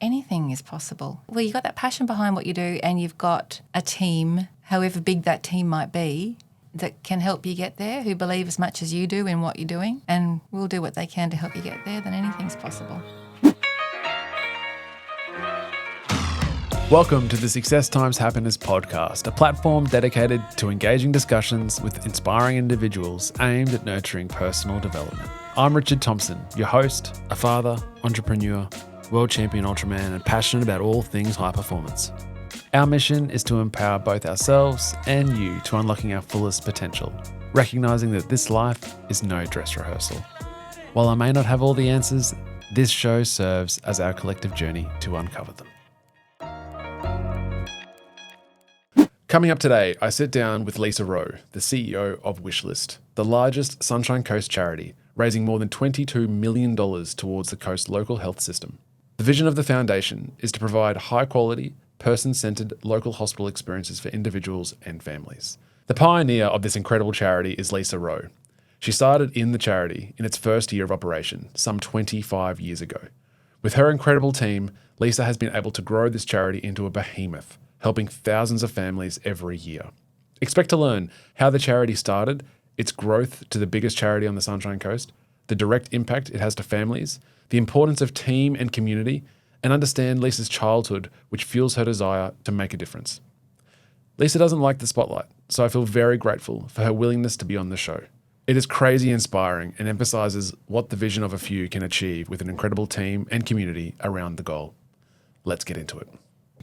anything is possible. Well, you've got that passion behind what you do and you've got a team, however big that team might be, that can help you get there, who believe as much as you do in what you're doing and will do what they can to help you get there, then anything's possible. Welcome to the Success Times Happiness podcast, a platform dedicated to engaging discussions with inspiring individuals aimed at nurturing personal development. I'm Richard Thompson, your host, a father, entrepreneur, world champion Ultraman, and passionate about all things high performance. Our mission is to empower both ourselves and you to unlocking our fullest potential, recognizing that this life is no dress rehearsal. While I may not have all the answers, this show serves as our collective journey to uncover them. Coming up today, I sit down with Lisa Rowe, the CEO of Wishlist, the largest Sunshine Coast charity, raising more than $22 million towards the coast local health system. The vision of the foundation is to provide high-quality, person-centred local hospital experiences for individuals and families. The pioneer of this incredible charity is Lisa Rowe. She started in the charity in its first year of operation, some 25 years ago. With her incredible team, Lisa has been able to grow this charity into a behemoth, helping thousands of families every year. Expect to learn how the charity started, its growth to the biggest charity on the Sunshine Coast, the direct impact it has to families, the importance of team and community, and understand Lisa's childhood, which fuels her desire to make a difference. Lisa doesn't like the spotlight, so I feel very grateful for her willingness to be on the show. It is crazy inspiring and emphasizes what the vision of a few can achieve with an incredible team and community around the goal. Let's get into it.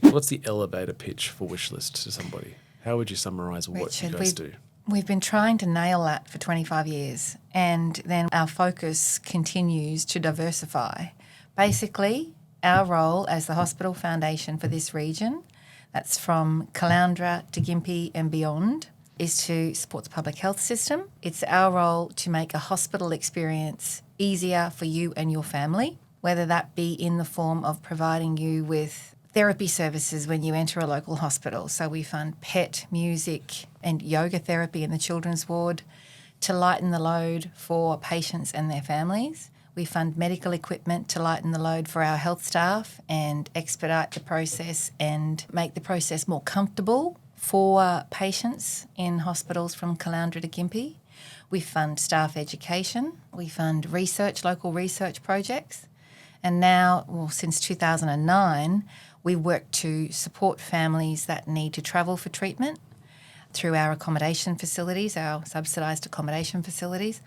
What's the elevator pitch for Wishlist to somebody? How would you summarise what you guys do? We've been trying to nail that for 25 years, and then our focus continues to diversify. Basically, our role as the hospital foundation for this region, that's from Caloundra to Gympie and beyond, is to support the public health system. It's our role to make a hospital experience easier for you and your family, whether that be in the form of providing you with therapy services when you enter a local hospital. So we fund PET, music and yoga therapy in the children's ward to lighten the load for patients and their families. We fund medical equipment to lighten the load for our health staff and expedite the process and make the process more comfortable for patients in hospitals from Caloundra to Gympie. We fund staff education. We fund research, local research projects. And now, since 2009, we work to support families that need to travel for treatment through our accommodation facilities, our subsidised accommodation facilities,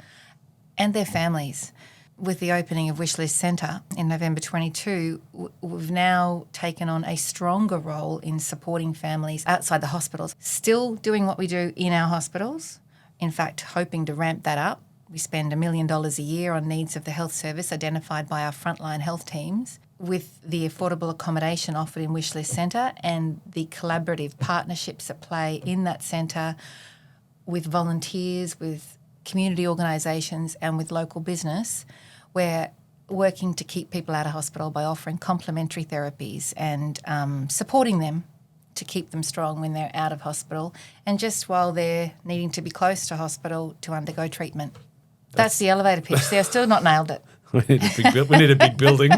and their families. With the opening of Wishlist Centre in November 22, we've now taken on a stronger role in supporting families outside the hospitals, still doing what we do in our hospitals, in fact, hoping to ramp that up. We spend $1 million a year on needs of the health service identified by our frontline health teams, with the affordable accommodation offered in Wishlist Centre and the collaborative partnerships at play in that centre with volunteers, with community organisations and with local business. We're working to keep people out of hospital by offering complementary therapies and supporting them to keep them strong when they're out of hospital and just while they're needing to be close to hospital to undergo treatment. That's the elevator pitch. See, I've still not nailed it. We need a big building.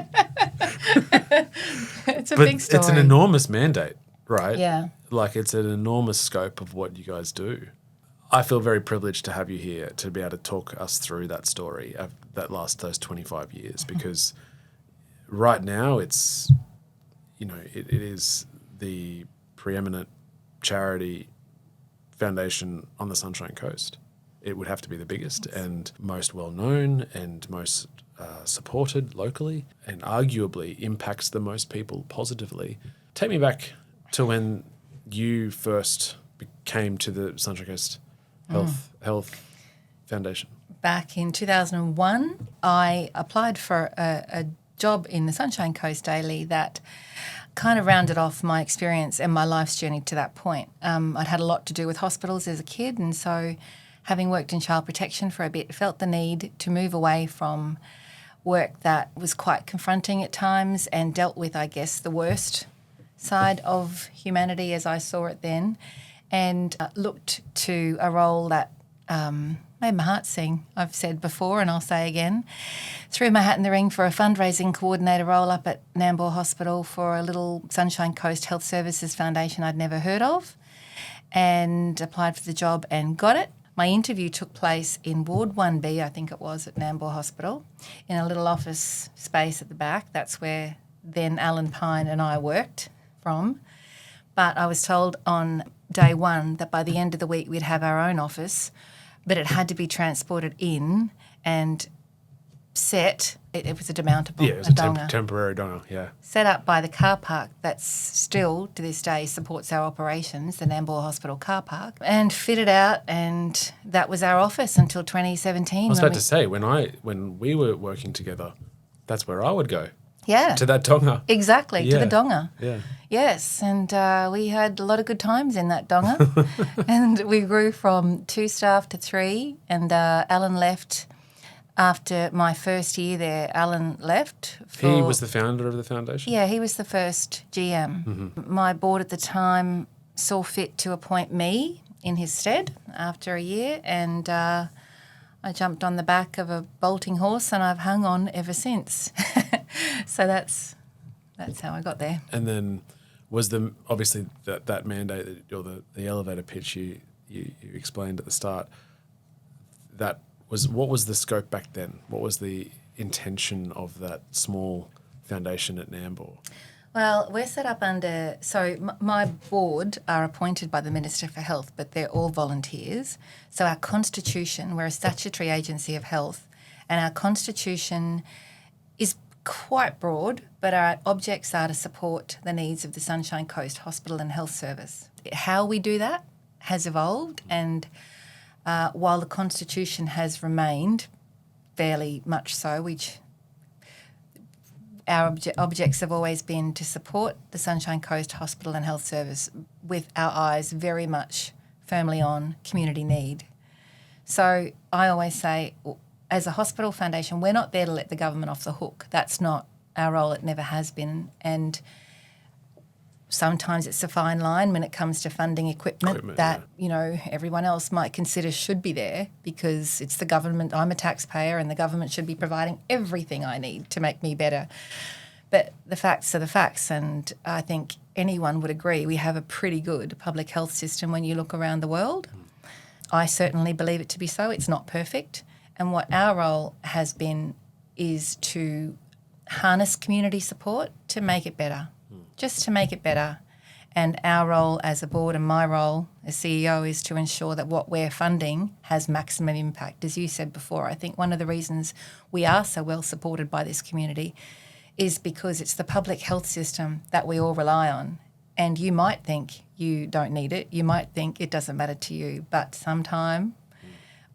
It's a big story. It's an enormous mandate, right? Yeah. Like it's an enormous scope of what you guys do. I feel very privileged to have you here to be able to talk us through that story of those 25 years, because right now it's, it is the preeminent charity foundation on the Sunshine Coast. It would have to be the biggest and most well-known and most supported locally, and arguably impacts the most people positively. Take me back to when you first came to the Sunshine Coast Health Foundation. Back in 2001, I applied for a job in the Sunshine Coast Daily that kind of rounded off my experience and my life's journey to that point. I'd had a lot to do with hospitals as a kid, and so having worked in child protection for a bit, felt the need to move away from work that was quite confronting at times and dealt with, I guess, the worst side of humanity as I saw it then, and looked to a role that made my heart sing. I've said before and I'll say again. Threw my hat in the ring for a fundraising coordinator role up at Nambour Hospital for a little Sunshine Coast Health Services foundation I'd never heard of, and applied for the job and got it. My interview took place in Ward 1B, I think it was, at Nambour Hospital, in a little office space at the back. That's where then Alan Pine and I worked from. But I was told on day one that by the end of the week we'd have our own office, but it had to be transported in and set. It was a demountable, Yeah, it was a a donga. temporary donga, yeah. Set up by the car park that's still, to this day, supports our operations, the Nambour Hospital car park, and fitted out, and that was our office until 2017. I was about to say, when we were working together, that's where I would go, Yeah. to that donga. Exactly, to the Yeah. donga. Yeah. Yes, and we had a lot of good times in that donga. And we grew from 2 staff to 3, and Alan left after my first year there. Alan left. He was the founder of the foundation? Yeah, he was the first GM. Mm-hmm. My board at the time saw fit to appoint me in his stead after a year, and I jumped on the back of a bolting horse and I've hung on ever since. So that's how I got there. And then was obviously that mandate or the elevator pitch you explained at the start, what was the scope back then? What was the intention of that small foundation at Nambour? Well, we're set up under, my board are appointed by the Minister for Health, but they're all volunteers. So our constitution, we're a statutory agency of health, and our constitution is quite broad, but our objects are to support the needs of the Sunshine Coast Hospital and Health Service. How we do that has evolved, and while the constitution has remained fairly much so, which our objects have always been to support the Sunshine Coast Hospital and Health Service with our eyes very much firmly on community need. So I always say, as a hospital foundation, we're not there to let the government off the hook. That's not our role. It never has been. And sometimes it's a fine line when it comes to funding equipment that, everyone else might consider should be there because it's the government. I'm a taxpayer and the government should be providing everything I need to make me better. But the facts are the facts, and I think anyone would agree we have a pretty good public health system when you look around the world. I certainly believe it to be so. It's not perfect. And what our role has been is to harness community support to make it better. Just to make it better. And our role as a board and my role as CEO is to ensure that what we're funding has maximum impact. As you said before, I think one of the reasons we are so well supported by this community is because it's the public health system that we all rely on. And you might think you don't need it. You might think it doesn't matter to you. But sometime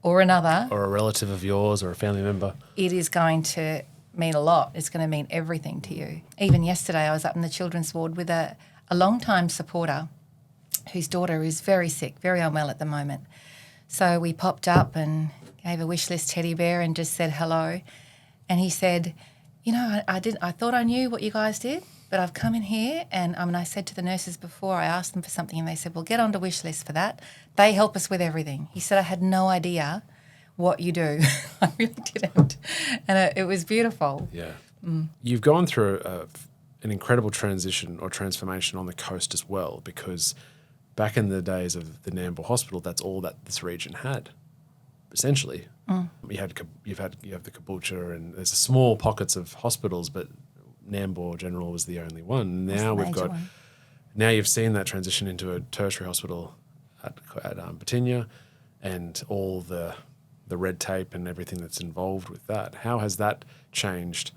or another, or a relative of yours or a family member, it is going to mean a lot. It's going to mean everything to you. Even yesterday I was up in the children's ward with a long-time supporter whose daughter is very sick, very unwell at the moment. So we popped up and gave a Wishlist teddy bear and just said hello. And he said, I thought I knew what you guys did, but I've come in here and I said to the nurses before, I asked them for something and they said, well, get onto Wishlist for that. They help us with everything. He said, I had no idea what you do. I really didn't. And it was beautiful. Yeah. You've gone through an incredible transition or transformation on the coast as well, because back in the days of the Nambour Hospital, that's all that this region had, essentially. You have the Caboolture, and there's small pockets of hospitals, but Nambour General was the only one. Now you've seen that transition into a tertiary hospital at Batinia, and all the red tape and everything that's involved with that. How has that changed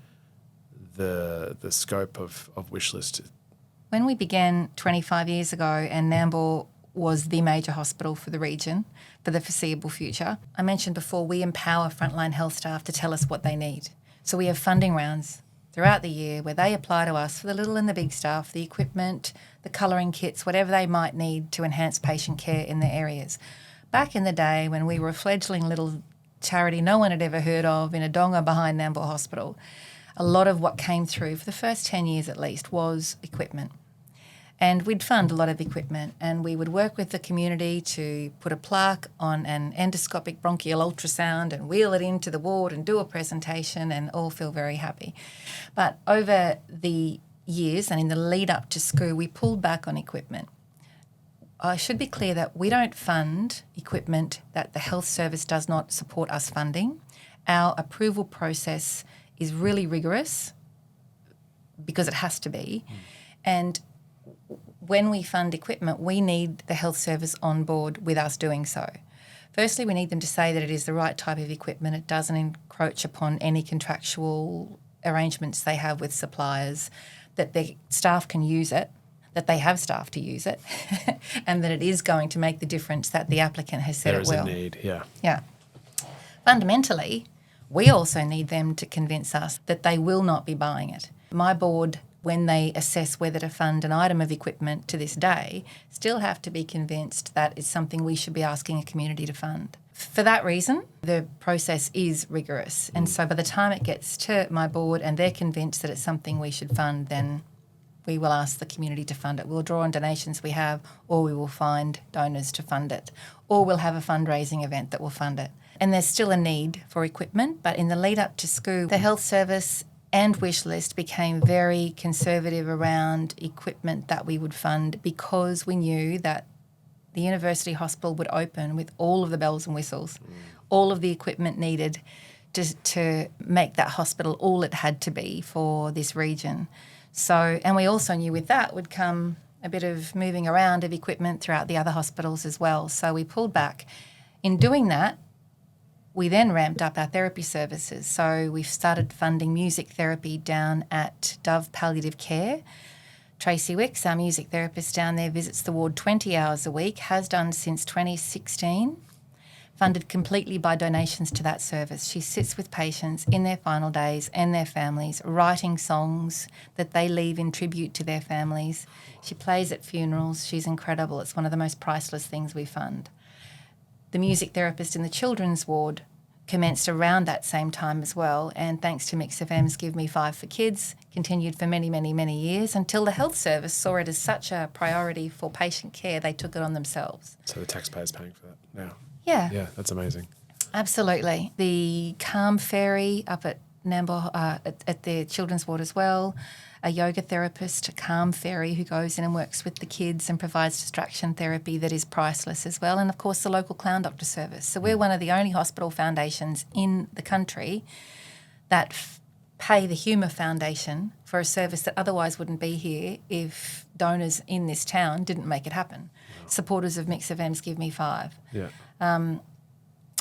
the scope of Wishlist? When we began 25 years ago and Nambour was the major hospital for the region for the foreseeable future, I mentioned before we empower frontline health staff to tell us what they need. So we have funding rounds throughout the year where they apply to us for the little and the big stuff, the equipment, the colouring kits, whatever they might need to enhance patient care in their areas. Back in the day when we were a fledgling little charity no one had ever heard of in a donga behind Nambour Hospital, a lot of what came through for the first 10 years at least was equipment. And we'd fund a lot of equipment, and we would work with the community to put a plaque on an endoscopic bronchial ultrasound and wheel it into the ward and do a presentation and all feel very happy. But over the years and in the lead up to SCOO, we pulled back on equipment. I should be clear that we don't fund equipment that the health service does not support us funding. Our approval process is really rigorous because it has to be. And when we fund equipment, we need the health service on board with us doing so. Firstly, we need them to say that it is the right type of equipment. It doesn't encroach upon any contractual arrangements they have with suppliers, that their staff can use it, that they have staff to use it, and that it is going to make the difference that the applicant has said it will. There is a need, yeah. Yeah. Fundamentally, we also need them to convince us that they will not be buying it. My board, when they assess whether to fund an item of equipment to this day, still have to be convinced that it's something we should be asking a community to fund. For that reason, the process is rigorous. And so by the time it gets to my board and they're convinced that it's something we should fund, then we will ask the community to fund it. We'll draw on donations we have, or we will find donors to fund it, or we'll have a fundraising event that will fund it. And there's still a need for equipment, but in the lead up to SCOO, the health service and Wishlist became very conservative around equipment that we would fund because we knew that the university hospital would open with all of the bells and whistles, all of the equipment needed to make that hospital all it had to be for this region. So, and we also knew with that would come a bit of moving around of equipment throughout the other hospitals as well. So we pulled back. In doing that, we then ramped up our therapy services. So we've started funding music therapy down at Dove Palliative Care. Tracy Wicks, our music therapist down there, visits the ward 20 hours a week, has done since 2016, funded completely by donations to that service. She sits with patients in their final days and their families, writing songs that they leave in tribute to their families. She plays at funerals. She's incredible. It's one of the most priceless things we fund. The music therapist in the children's ward commenced around that same time as well, and thanks to Mix FM's Give Me 5 for Kids, continued for many, many, many years until the health service saw it as such a priority for patient care, they took it on themselves. So the taxpayer's paying for that now. Yeah. Yeah, that's amazing. Absolutely. The Calm Fairy up at Nambour, at the children's ward as well, a yoga therapist, a Calm Fairy, who goes in and works with the kids and provides distraction therapy that is priceless as well, and of course the local clown doctor service. So we're one of the only hospital foundations in the country that pay the Humour Foundation for a service that otherwise wouldn't be here if donors in this town didn't make it happen. Wow. Supporters of Mix FM's Give Me 5. Yeah.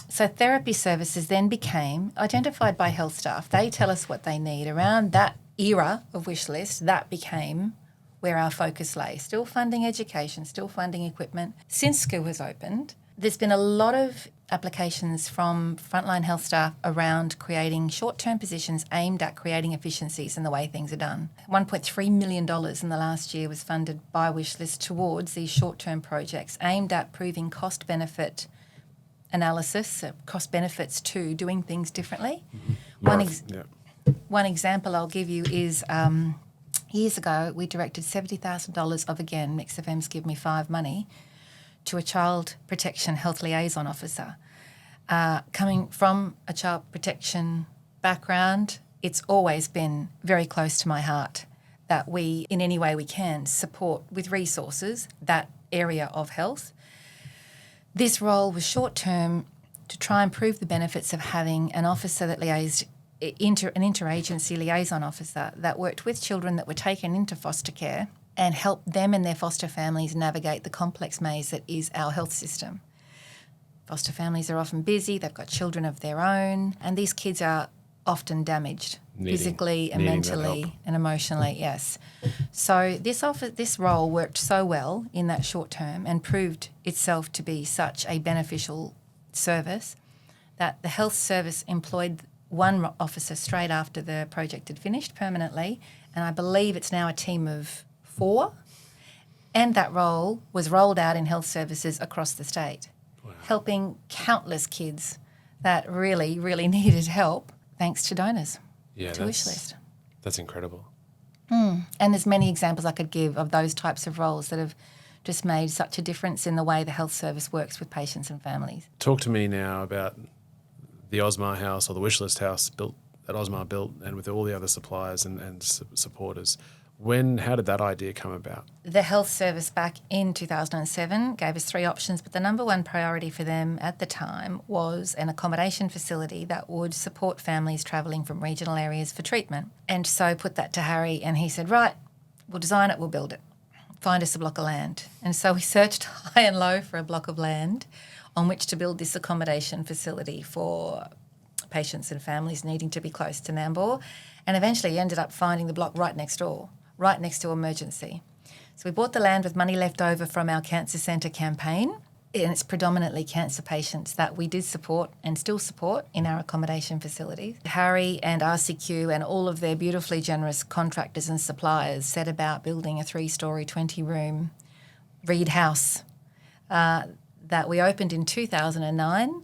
So therapy services then became identified by health staff. They tell us what they need. Around that era of Wishlist, that became where our focus lay. Still funding education, still funding equipment. Since SCOO has opened, there's been a lot of applications from frontline health staff around creating short-term positions aimed at creating efficiencies in the way things are done. $1.3 million in the last year was funded by Wishlist towards these short-term projects aimed at proving cost-benefit analysis, cost benefits to doing things differently. Mm-hmm. One example I'll give you is years ago we directed $70,000 of, again, Mix FM's Give Me 5 money to a child protection health liaison officer. Coming from a child protection background, it's always been very close to my heart that we, in any way we can, support with resources that area of health. This role was short-term to try and prove the benefits of having an officer that liaised, an interagency liaison officer that worked with children that were taken into foster care and helped them and their foster families navigate the complex maze that is our health system. Foster families are often busy, they've got children of their own, and these kids are often damaged physically and mentally and emotionally, yes. So this role worked so well in that short term and proved itself to be such a beneficial service that the health service employed one officer straight after the project had finished permanently, and I believe it's now a team of 4, and that role was rolled out in health services across the state, helping countless kids that really, really needed help thanks to donors. Yeah, to Wishlist. That's incredible. And there's many examples I could give of those types of roles that have just made such a difference in the way the health service works with patients and families. Talk to me now about the Osmar house or the Wishlist house that Osmar built, and with all the other suppliers and supporters. How did that idea come about? The health service back in 2007 gave us 3 options, but the number one priority for them at the time was an accommodation facility that would support families travelling from regional areas for treatment. And so put that to Harry, and he said, right, we'll design it, we'll build it. Find us a block of land. And so we searched high and low for a block of land on which to build this accommodation facility for patients and families needing to be close to Nambour, and eventually ended up finding the block right next to emergency. So we bought the land with money left over from our cancer centre campaign, and it's predominantly cancer patients that we did support and still support in our accommodation facilities. Harry and RCQ and all of their beautifully generous contractors and suppliers set about building a 3-storey, 20-room reed house that we opened in 2009.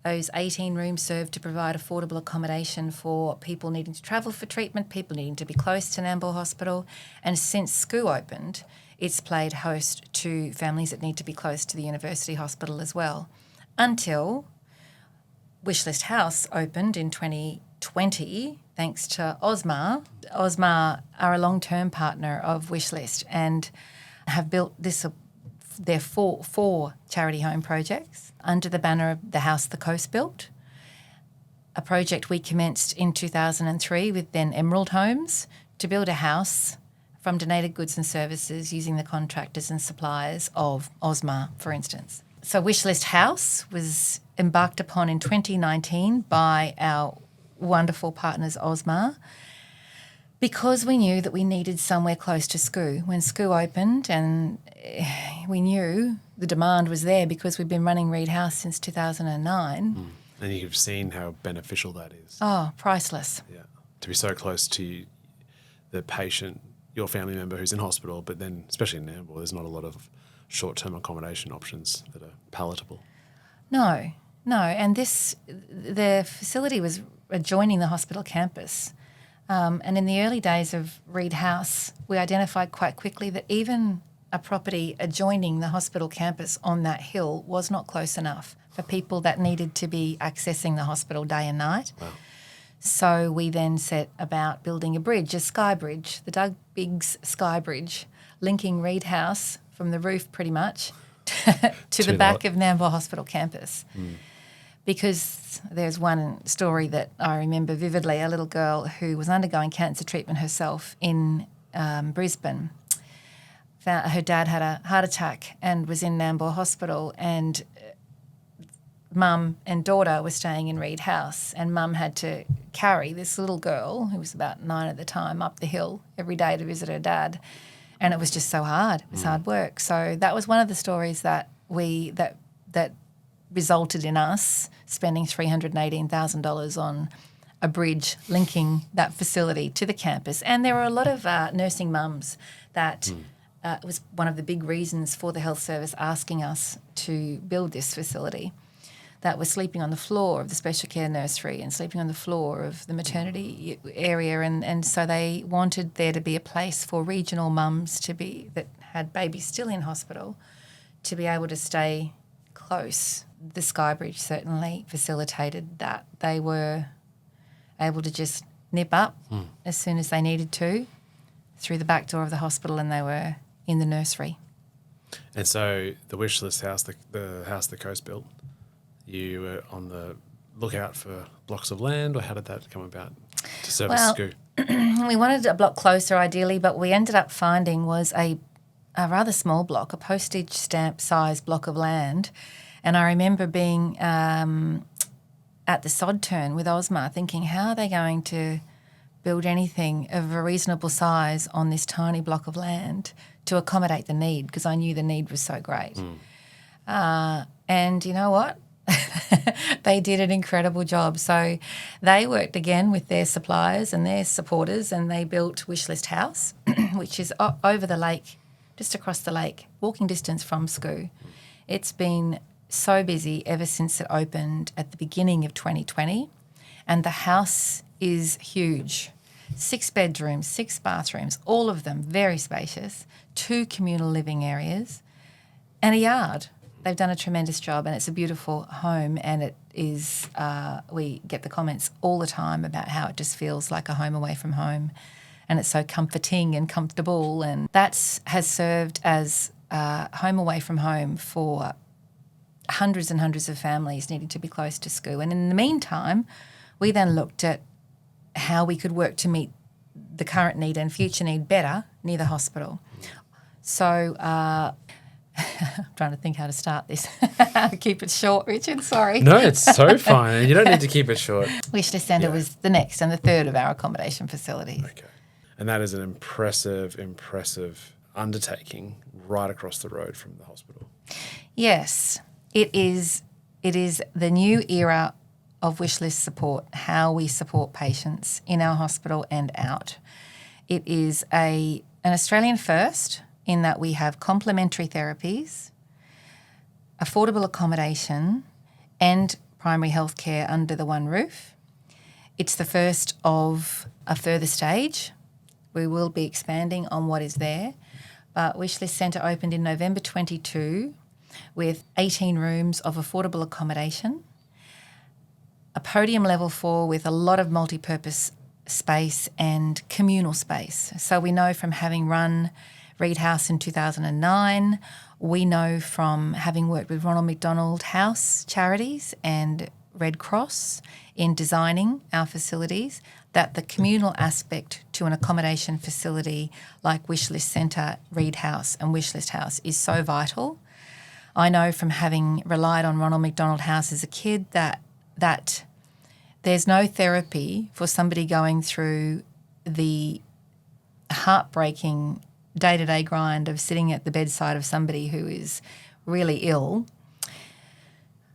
Those 18 rooms served to provide affordable accommodation for people needing to travel for treatment, people needing to be close to Nambour Hospital. And since SCOO opened, it's played host to families that need to be close to the University Hospital as well. Until Wishlist House opened in 2020, thanks to Osmar. Osmar are a long-term partner of Wishlist and have built their four charity home projects under the banner of the house the Coast built, a project we commenced in 2003 with then Emerald Homes to build a house from donated goods and services using the contractors and suppliers of Osmar, for instance. So Wishlist House was embarked upon in 2019 by our wonderful partners Osmar, because we knew that we needed somewhere close to SCOO. When SCOO opened, and we knew the demand was there because we've been running Reed House since 2009. And you've seen how beneficial that is. Oh, priceless. Yeah, to be so close to the patient, your family member who's in hospital, but then especially in Nambour, there's not a lot of short-term accommodation options that are palatable. No. And the facility was adjoining the hospital campus. And in the early days of Reed House, we identified quite quickly that even a property adjoining the hospital campus on that hill was not close enough for people that needed to be accessing the hospital day and night. Wow. So we then set about building a bridge, a sky bridge, the Doug Biggs Sky Bridge, linking Reed House from the roof pretty much to the back of Nambour Hospital campus. Because there's one story that I remember vividly, a little girl who was undergoing cancer treatment herself in Brisbane. Her dad had a heart attack and was in Nambour Hospital, and mum and daughter were staying in Reed House, and mum had to carry this little girl, who was about 9 at the time, up the hill every day to visit her dad. And it was just so hard. It was hard work. So that was one of the stories that resulted in us spending $318,000 on a bridge linking that facility to the campus. And there were a lot of nursing mums that it was one of the big reasons for the health service asking us to build this facility, that were sleeping on the floor of the special care nursery and sleeping on the floor of the maternity area. And so they wanted there to be a place for regional mums that had babies still in hospital to be able to stay close. The Skybridge certainly facilitated that. They were able to just nip up as soon as they needed to through the back door of the hospital, and they were in the nursery. And so the Wishlist house, the house the Coast built, you were on the lookout for blocks of land, or how did that come about to service SCOO? We wanted a block closer ideally, but we ended up finding was a rather small block, a postage stamp size block of land. And I remember being at the sod turn with Osmar thinking, how are they going to build anything of a reasonable size on this tiny block of land to accommodate the need? Because I knew the need was so great. And you know what? They did an incredible job. So they worked again with their suppliers and their supporters, and they built Wishlist House, which is over the lake, just across the lake, walking distance from SCOO. It's been so busy ever since it opened at the beginning of 2020, and the house is huge. 6 bedrooms, 6 bathrooms, all of them very spacious, 2 communal living areas, and a yard. They've done a tremendous job, and it's a beautiful home, and it is, we get the comments all the time about how it just feels like a home away from home, and it's so comforting and comfortable, and that has served as home away from home for hundreds and hundreds of families needing to be close to school. And in the meantime, we then looked at how we could work to meet the current need and future need better near the hospital. So I'm trying to think how to start this. Keep it short, Richard, sorry. No, it's so fine. You don't need to keep it short. Wishlist Centre was the next and the third of our accommodation facilities. Okay. And that is an impressive undertaking right across the road from the hospital. Yes, it is the new era of Wishlist support, how we support patients in our hospital and out. It is an Australian first in that we have complementary therapies, affordable accommodation and primary health care under the one roof. It's the first of a further stage. We will be expanding on what is there. But Wishlist Centre opened in November 22 with 18 rooms of affordable accommodation, a podium level 4 with a lot of multi-purpose space and communal space. So we know from having run Reed House in 2009, we know from having worked with Ronald McDonald House Charities and Red Cross in designing our facilities that the communal aspect to an accommodation facility like Wishlist Centre, Reed House and Wishlist House is so vital. I know from having relied on Ronald McDonald House as a kid that there's no therapy for somebody going through the heartbreaking day-to-day grind of sitting at the bedside of somebody who is really ill.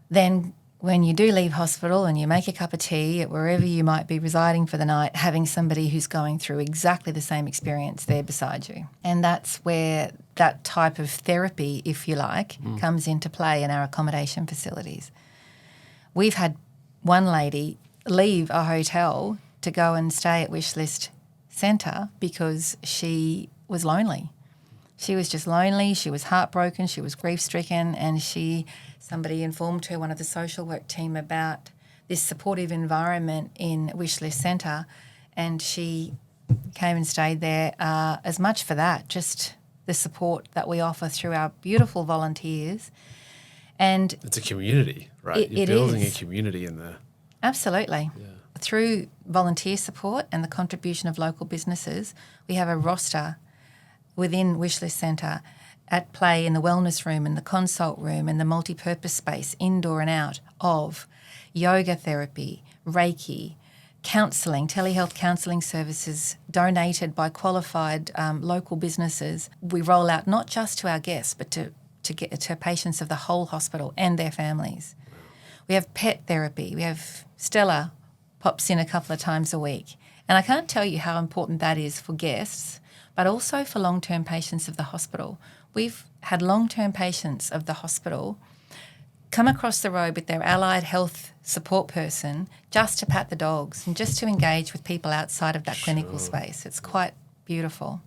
Then when you do leave hospital and you make a cup of tea at wherever you might be residing for the night, having somebody who's going through exactly the same experience there beside you. And that's where that type of therapy, if you like, comes into play in our accommodation facilities. We've had one lady leave a hotel to go and stay at Wishlist Centre because she was lonely. She was just lonely, she was heartbroken, she was grief-stricken, and somebody informed her, one of the social work team, about this supportive environment in Wishlist Centre, and she came and stayed there as much for that, just the support that we offer through our beautiful volunteers. And it's a community, right? You're building a community in there. Absolutely. Yeah. Through volunteer support and the contribution of local businesses, we have a roster within Wishlist Centre at play in the wellness room and the consult room and the multi-purpose space, indoor and out, of yoga therapy, Reiki, counselling, telehealth counselling services donated by qualified local businesses. We roll out not just to our guests but to get to patients of the whole hospital and their families. We have pet therapy. We have Stella pops in a couple of times a week. And I can't tell you how important that is for guests, but also for long-term patients of the hospital. We've had long-term patients of the hospital come across the road with their allied health support person just to pat the dogs and just to engage with people outside of that clinical space. It's quite beautiful.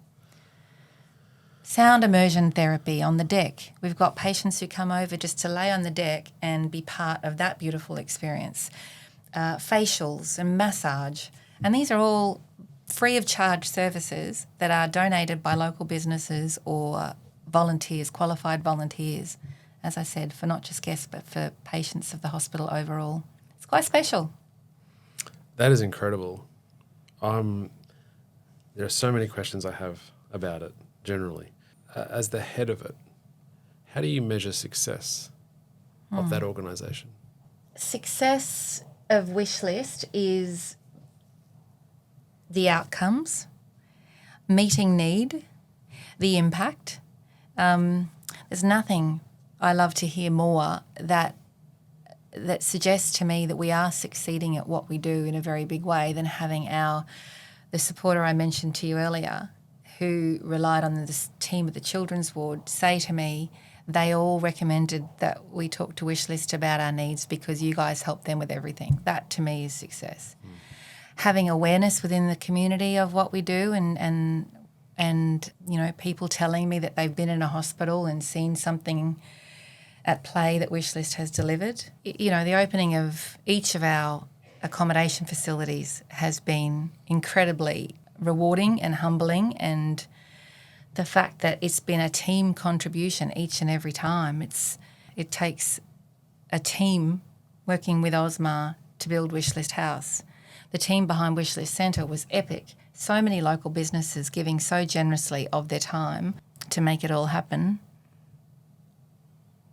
Sound immersion therapy on the deck. We've got patients who come over just to lay on the deck and be part of that beautiful experience. Facials and massage. And these are all free of charge services that are donated by local businesses or volunteers, qualified volunteers, as I said, for not just guests but for patients of the hospital overall. It's quite special. That is incredible. There are so many questions I have about it generally. As the head of it, how do you measure success of that organisation? Success of Wishlist is the outcomes, meeting need, the impact. There's nothing I love to hear more that suggests to me that we are succeeding at what we do in a very big way than having the supporter I mentioned to you earlier, who relied on this team at the children's ward, say to me, they all recommended that we talk to Wishlist about our needs because you guys help them with everything. That to me is success. having awareness within the community of what we do and people telling me that they've been in a hospital and seen something at play that Wishlist has delivered. The opening of each of our accommodation facilities has been incredibly rewarding and humbling, and the fact that it's been a team contribution each and every time. It takes a team working with Osmar to build Wishlist House. The team behind Wishlist Centre was epic. So many local businesses giving so generously of their time to make it all happen.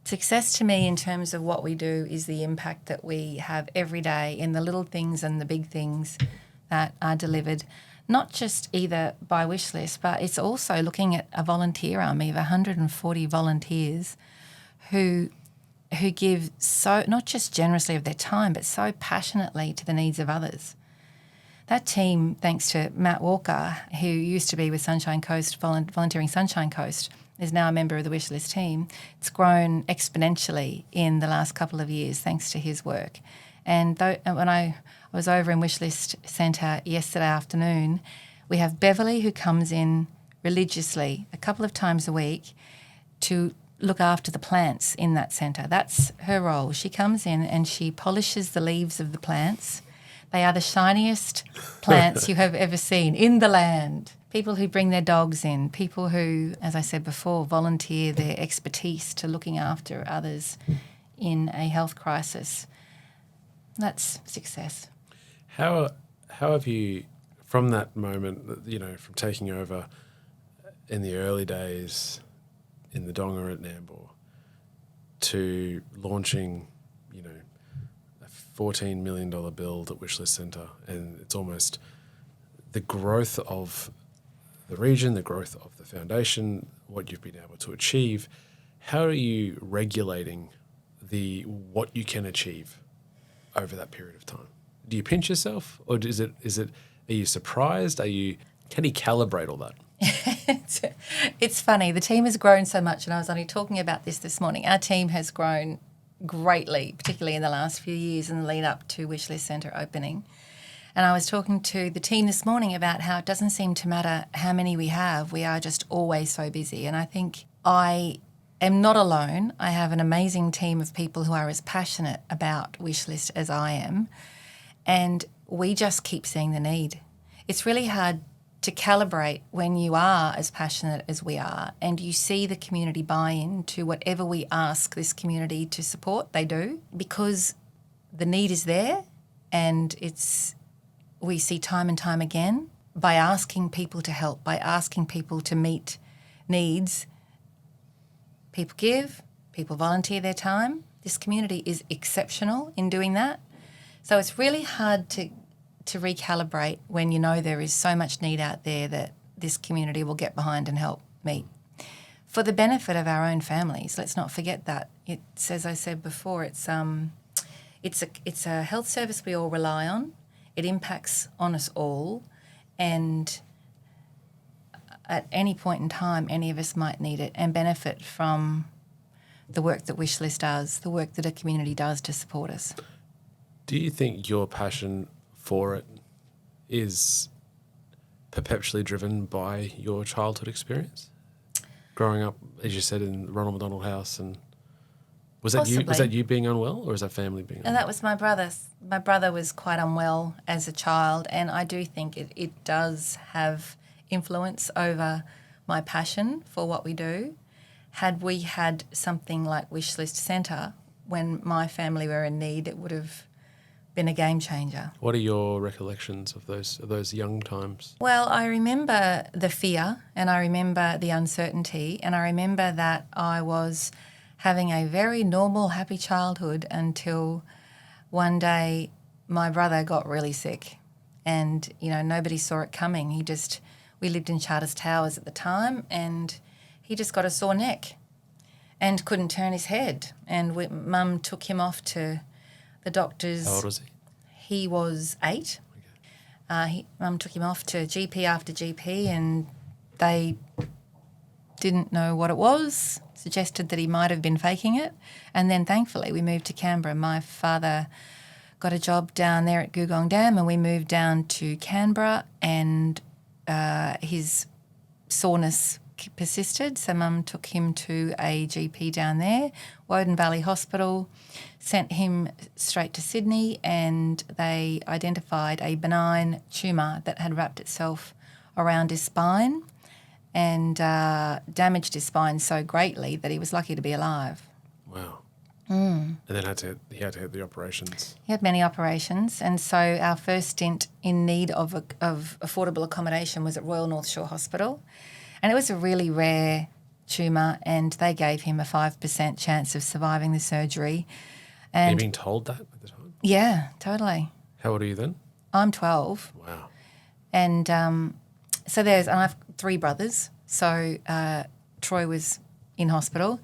Success to me in terms of what we do is the impact that we have every day in the little things and the big things that are delivered, not just either by Wishlist, but it's also looking at a volunteer army of 140 volunteers who give so, not just generously of their time, but so passionately to the needs of others. That team, thanks to Matt Walker, who used to be with Sunshine Coast, volunteering Sunshine Coast, is now a member of the Wishlist team. It's grown exponentially in the last couple of years thanks to his work. And when I was over in Wishlist Centre yesterday afternoon, we have Beverly who comes in religiously a couple of times a week to look after the plants in that centre. That's her role. She comes in and she polishes the leaves of the plants. They are the shiniest plants you have ever seen in the land. People who bring their dogs in, people who, as I said before, volunteer their expertise to looking after others in a health crisis. That's success. How have you, from that moment, from taking over in the early days in the Donga at Nambour to launching, a $14 million build at Wishlist Centre, and it's almost the growth of the region, the growth of the foundation, what you've been able to achieve. How are you regulating what you can achieve over that period of time? Do you pinch yourself, or is it? Are you surprised? Can you calibrate all that? It's funny. The team has grown so much, and I was only talking about this morning. Our team has grown greatly, particularly in the last few years in the lead up to Wishlist Centre opening. And I was talking to the team this morning about how it doesn't seem to matter how many we have. We are just always so busy. And I think I am not alone. I have an amazing team of people who are as passionate about Wishlist as I am. And we just keep seeing the need. It's really hard to calibrate when you are as passionate as we are and you see the community buy in to whatever we ask this community to support, they do, because the need is there, and we see time and time again, by asking people to help, by asking people to meet needs, people give, people volunteer their time. This community is exceptional in doing that. So it's really hard to recalibrate when you know there is so much need out there that this community will get behind and help meet. For the benefit of our own families, let's not forget that. It's, as I said before, it's a health service we all rely on. It impacts on us all, and at any point in time, any of us might need it and benefit from the work that Wishlist does, the work that a community does to support us. Do you think your passion for it is perpetually driven by your childhood experience? Growing up, as you said, in Ronald McDonald House, and was that you being unwell, or is that family being unwell? And that was my brother. My brother was quite unwell as a child, and I do think it does have influence over my passion for what we do. Had we had something like Wishlist Centre when my family were in need, it would have been a game changer. What are your recollections of those young times? Well, I remember the fear, and I remember the uncertainty, and I remember that I was having a very normal, happy childhood until one day my brother got really sick, and nobody saw it coming. We lived in Charters Towers at the time, and he just got a sore neck and couldn't turn his head, and Mum took him off to the doctors. How old was he? He was 8. Okay. Mum took him off to GP after GP, and they didn't know what it was, suggested that he might have been faking it. And then thankfully we moved to Canberra. My father got a job down there at Googong Dam, and we moved down to Canberra, and his soreness persisted, so Mum took him to a GP down there, Woden Valley Hospital, sent him straight to Sydney, and they identified a benign tumour that had wrapped itself around his spine and damaged his spine so greatly that he was lucky to be alive. Wow. And then he had to have the operations. He had many operations, and so our first stint in need of affordable accommodation was at Royal North Shore Hospital. And it was a really rare tumour, and they gave him a 5% chance of surviving the surgery. Were you And being told that at the time? yeah, totally. How old are you then? I'm 12. Wow. And so and I have 3 brothers. So Troy was in hospital,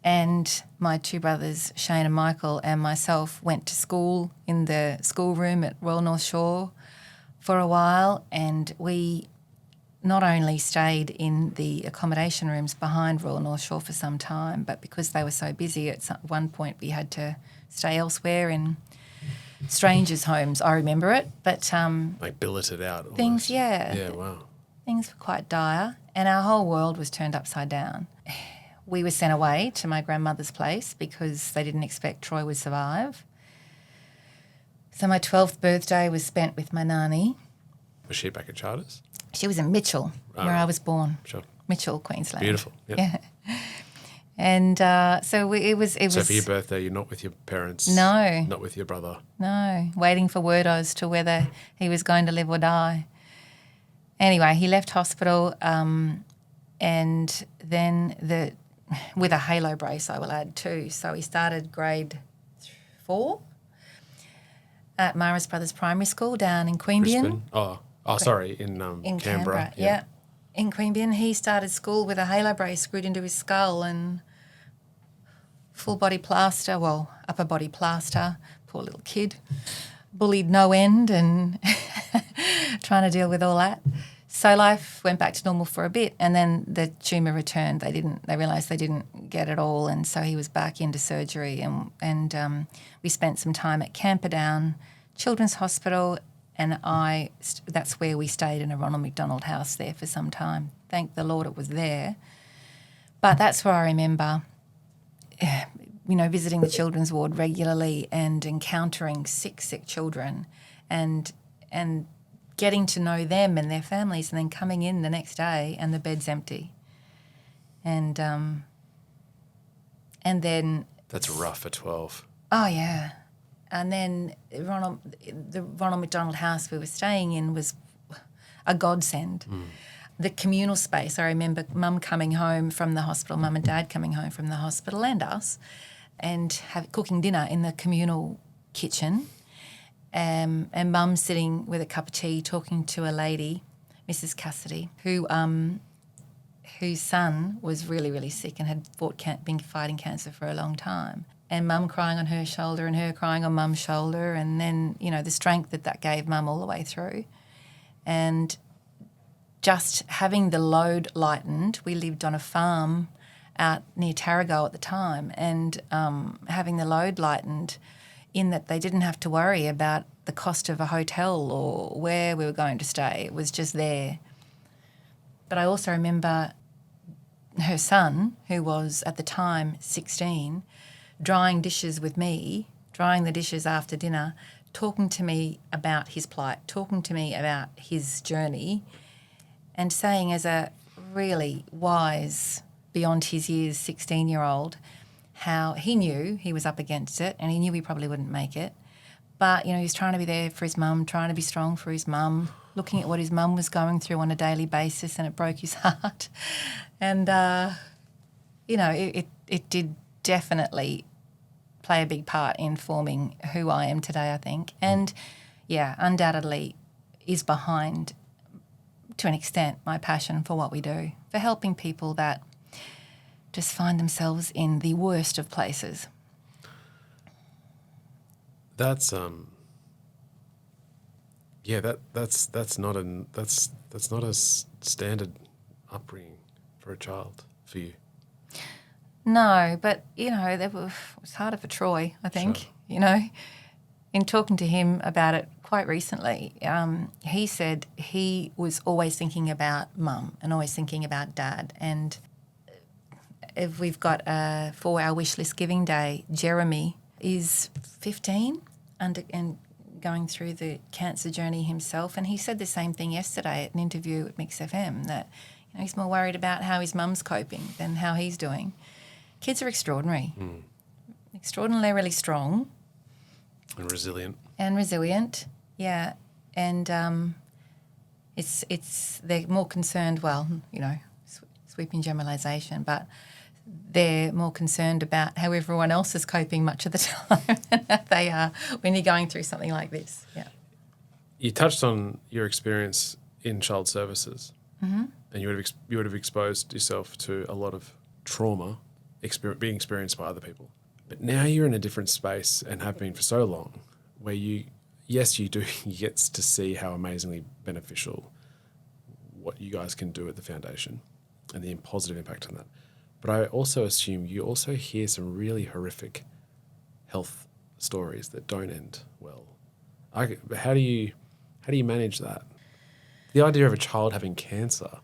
and my 2 brothers, Shane and Michael, and myself went to school in the schoolroom at Royal North Shore for a while, and we not only stayed in the accommodation rooms behind Royal North Shore for some time, but because they were so busy, at one point we had to stay elsewhere in strangers' homes. I remember it, but Like billeted out. Almost. things, yeah. Yeah, wow. Things were quite dire, and our whole world was turned upside down. We were sent away to my grandmother's place because they didn't expect Troy would survive. So my 12th birthday was spent with my nanny. Was she back at Charters? She was in Mitchell, where I was born. Sure. Mitchell, Queensland. Beautiful. Yep. Yeah. And so it was. So for your birthday, you're not with your parents? No. Not with your brother? No, waiting for word as to whether he was going to live or die. Anyway, he left hospital, and then with a halo brace, I will add too. So he started grade 4 at Maris Brothers Primary School down in Queanbeyan. Brisbane? Oh, sorry, in Canberra. Yeah. In Queanbeyan, he started school with a halo brace screwed into his skull and full body plaster, well, upper body plaster. Poor little kid, bullied no end, and trying to deal with all that. So life went back to normal for a bit, and then the tumour returned. They realised they didn't get it all, and so he was back into surgery, and we spent some time at Camperdown Children's Hospital, and that's where we stayed in a Ronald McDonald house there for some time. Thank the Lord it was there. But that's where I remember, visiting the children's ward regularly and encountering sick children, and getting to know them and their families, and then coming in the next day and the bed's empty. And then... That's rough at 12. Oh, yeah. And then the Ronald McDonald house we were staying in was a godsend. The communal space, I remember Mum coming home from the hospital, Mum and Dad coming home from the hospital, and us, and cooking dinner in the communal kitchen. And Mum sitting with a cup of tea talking to a lady, Mrs. Cassidy, whose son was really, really sick and had been fighting cancer for a long time. And Mum crying on her shoulder and her crying on Mum's shoulder, and then, the strength that gave Mum all the way through. And just having the load lightened, we lived on a farm out near Tarrago at the time, and having the load lightened in that they didn't have to worry about the cost of a hotel or where we were going to stay. It was just there. But I also remember her son, who was at the time 16, drying dishes with me, drying the dishes after dinner, talking to me about his plight, talking to me about his journey, and saying, as a really wise, beyond his years 16-year-old, how he knew he was up against it and he knew he probably wouldn't make it. But, he was trying to be there for his mum, trying to be strong for his mum, looking at what his mum was going through on a daily basis, and it broke his heart. And, it did definitely play a big part in forming who I am today, I think. And, yeah, undoubtedly is behind, to an extent, my passion for what we do, for helping people that just find themselves in the worst of places. That's that's not a standard upbringing for a child for you. No, but it was harder for Troy, I think. Sure. in talking to him about it quite recently, he said he was always thinking about mum and always thinking about dad. And if we've got for our Wishlist Giving Day, Jeremy is 15 and going through the cancer journey himself. And he said the same thing yesterday at an interview at Mix FM, that he's more worried about how his mum's coping than how he's doing. Kids are extraordinary, extraordinarily strong. And resilient. And resilient, yeah. And it's they're more concerned, sweeping generalisation, but they're more concerned about how everyone else is coping much of the time than they are when you're going through something like this. Yeah. You touched on your experience in child services, and you would have exposed yourself to a lot of trauma being experienced by other people. But now you're in a different space and have been for so long, where you get to see how amazingly beneficial what you guys can do at the foundation and the positive impact on that. But I also assume you also hear some really horrific health stories that don't end well. How do you manage that? The idea of a child having cancer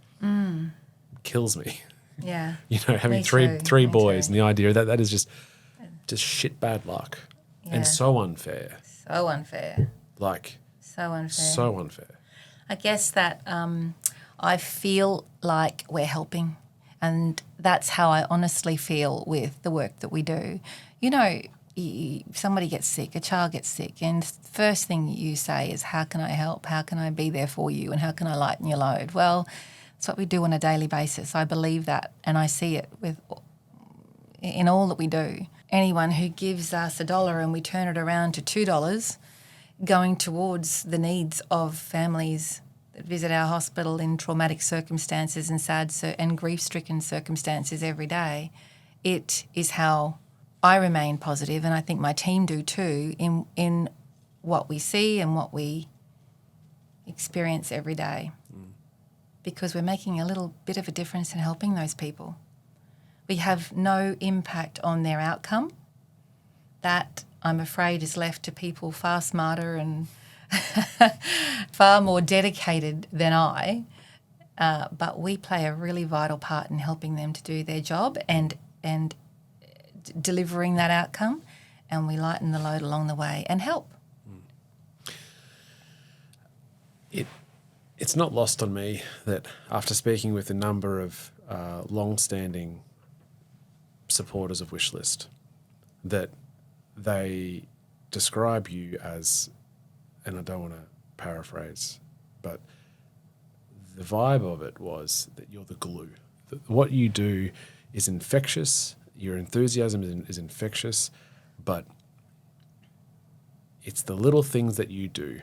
kills me. Yeah. Having three boys, and the idea that is just shit bad luck, and so unfair. So unfair. So unfair. So unfair. I guess that I feel like we're helping, and that's how I honestly feel with the work that we do. Somebody gets sick, a child gets sick, and the first thing you say is, how can I help? How can I be there for you? And how can I lighten your load? Well, it's what we do on a daily basis. I believe that, and I see it in all that we do. Anyone who gives us $1 and we turn it around to $2 going towards the needs of families that visit our hospital in traumatic circumstances and sad and grief-stricken circumstances every day, it is how I remain positive, and I think my team do too, in what we see and what we experience every day. Because we're making a little bit of a difference in helping those people. We have no impact on their outcome. That, I'm afraid, is left to people far smarter and far more dedicated than I. But we play a really vital part in helping them to do their job and delivering that outcome, and we lighten the load along the way and help. It's not lost on me that after speaking with a number of long-standing supporters of Wishlist, that they describe you as, and I don't want to paraphrase, but the vibe of it was that you're the glue. What you do is infectious, your enthusiasm is infectious, but it's the little things that you do.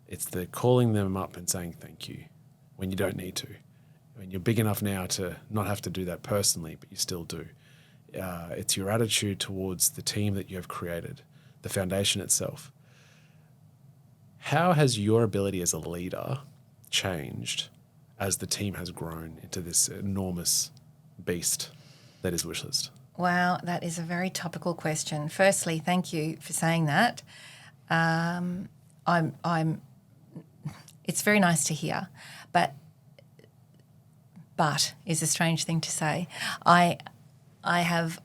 It's the calling them up and saying thank you when you don't need to. When you're big enough now to not have to do that personally, but you still do. It's your attitude towards the team that you have created, the foundation itself. How has your ability as a leader changed as the team has grown into this enormous beast that is Wishlist? Wow, that is a very topical question. Firstly, thank you for saying that. It's very nice to hear, but is a strange thing to say. I have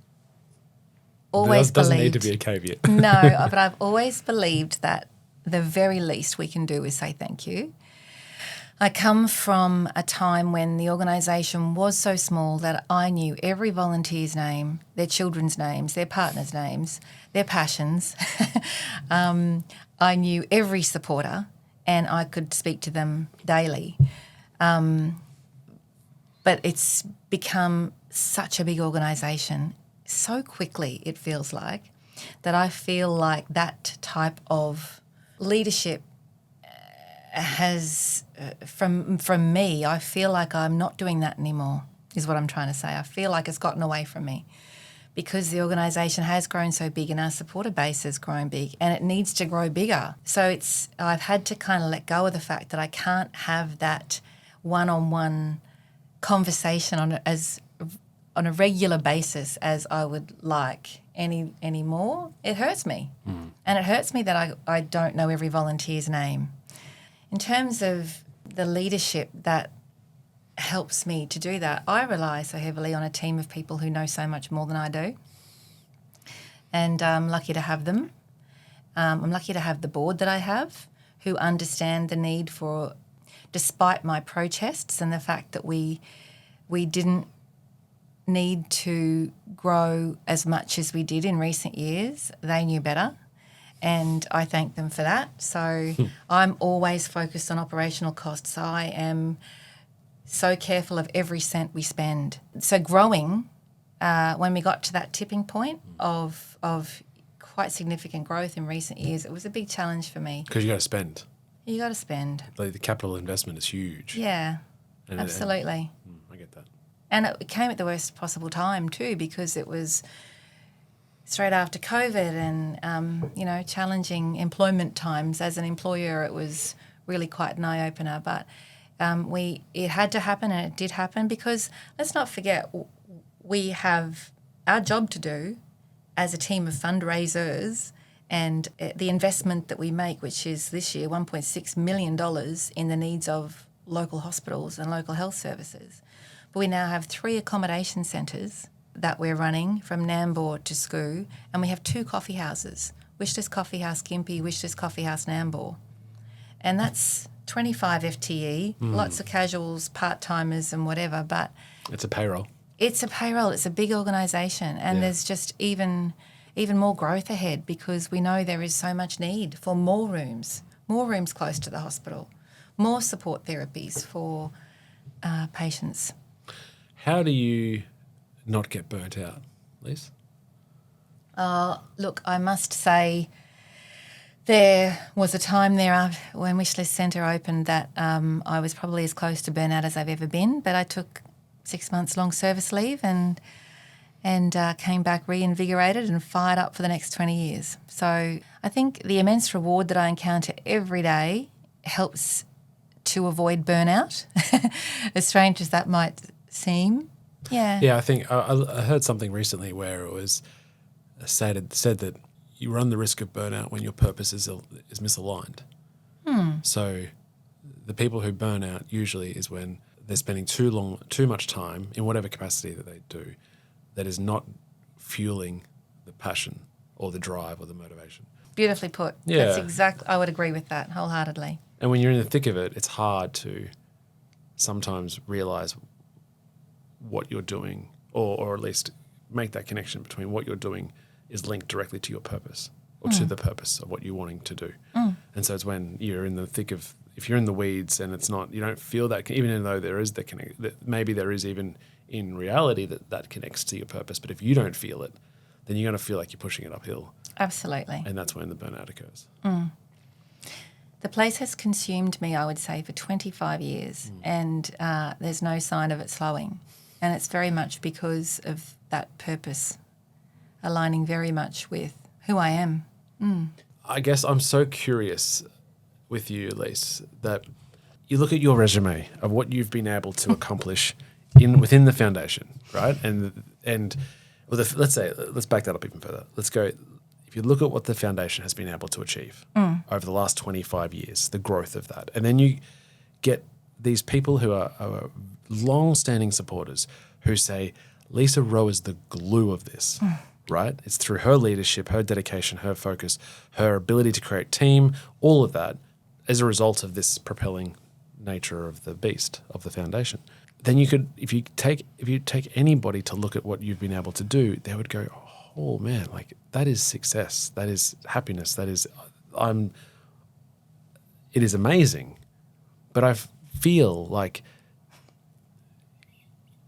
always doesn't believed... need to be a caveat. No, but I've always believed that the very least we can do is say thank you. I come from a time when the organisation was so small that I knew every volunteer's name, their children's names, their partners' names, their passions. I knew every supporter and I could speak to them daily. But it's become such a big organisation so quickly, it feels like, that I feel like that type of leadership has, from me, I feel like I'm not doing that anymore, is what I'm trying to say. I feel like it's gotten away from me because the organisation has grown so big and our supporter base has grown big and it needs to grow bigger. So I've had to kind of let go of the fact that I can't have that one-on-one conversation on it as on a regular basis as I would like anymore, it hurts me. And it hurts me that I don't know every volunteer's name. In terms of the leadership that helps me to do that, I rely so heavily on a team of people who know so much more than I do. And I'm lucky to have them. I'm lucky to have the board that I have who understand the need for, despite my protests and the fact that we didn't need to grow as much as we did in recent years, they knew better. And I thank them for that. So I'm always focused on operational costs. I am so careful of every cent we spend. So growing, when we got to that tipping point of quite significant growth in recent years, it was a big challenge for me. Because you got to spend. You got to spend. Like the capital investment is huge. Yeah, absolutely. I get that. And it came at the worst possible time too, because it was straight after COVID and, challenging employment times. As an employer, it was really quite an eye-opener. But it had to happen, and it did happen, because let's not forget, we have our job to do as a team of fundraisers, and the investment that we make, which is this year $1.6 million in the needs of local hospitals and local health services. But we now have 3 accommodation centres that we're running from Nambour to Skoo, and we have 2 coffee houses, Wishlist Coffee House Gympie, Wishlist Coffee House Nambour. And that's 25 FTE, lots of casuals, part-timers and whatever, but... It's a payroll. It's a payroll. It's a big organisation, and there's just even more growth ahead, because we know there is so much need for more rooms close to the hospital, more support therapies for patients. How do you not get burnt out, Lise? Look, I must say there was a time there when Wishlist Centre opened that I was probably as close to burnout as I've ever been, but I took 6 months long service leave and came back reinvigorated and fired up for the next 20 years. So I think the immense reward that I encounter every day helps to avoid burnout, as strange as that might seem. Yeah. Yeah, I think I heard something recently where it was said that you run the risk of burnout when your purpose is misaligned. So the people who burn out usually is when they're spending too much time in whatever capacity that they do that is not fueling the passion or the drive or the motivation. Beautifully put. Yeah. That's exactly, I would agree with that wholeheartedly. And when you're in the thick of it, it's hard to sometimes realise what you're doing, or at least make that connection between what you're doing is linked directly to your purpose or to the purpose of what you're wanting to do. And so it's when you're in the thick of, if you're in the weeds and it's not, you don't feel that, even though there is the connect, that maybe there is even in reality that connects to your purpose, but if you don't feel it, then you're going to feel like you're pushing it uphill. Absolutely. And that's when the burnout occurs. The place has consumed me, I would say, for 25 years, and there's no sign of it slowing. And it's very much because of that purpose aligning very much with who I am. I guess I'm so curious with you, Lise, that you look at your resume of what you've been able to accomplish within the foundation, right? And let's back that up even further. Let's go. If you look at what the foundation has been able to achieve over the last 25 years, the growth of that, and then you get these people who are long-standing supporters who say, Lisa Rowe is the glue of this, right? It's through her leadership, her dedication, her focus, her ability to create team, all of that as a result of this propelling nature of the beast, of the foundation. Then you could, if you take anybody to look at what you've been able to do, they would go, oh man, like that is success, that is happiness, it is amazing. But I feel like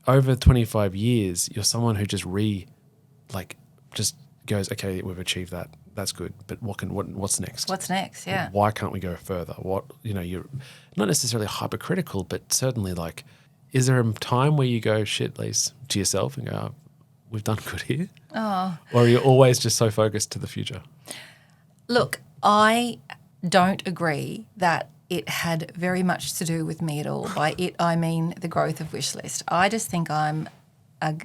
over 25 years, you're someone who just goes, okay, we've achieved that. That's good. But what's next? What's next? Yeah. Why can't we go further? You're not necessarily hypercritical, but certainly like, is there a time where you go, shit, Lise, to yourself and go, oh, we've done good here? Oh. Or are you always just so focused to the future? Look, I don't agree that it had very much to do with me at all. By it, I mean the growth of Wishlist. I just think I'm a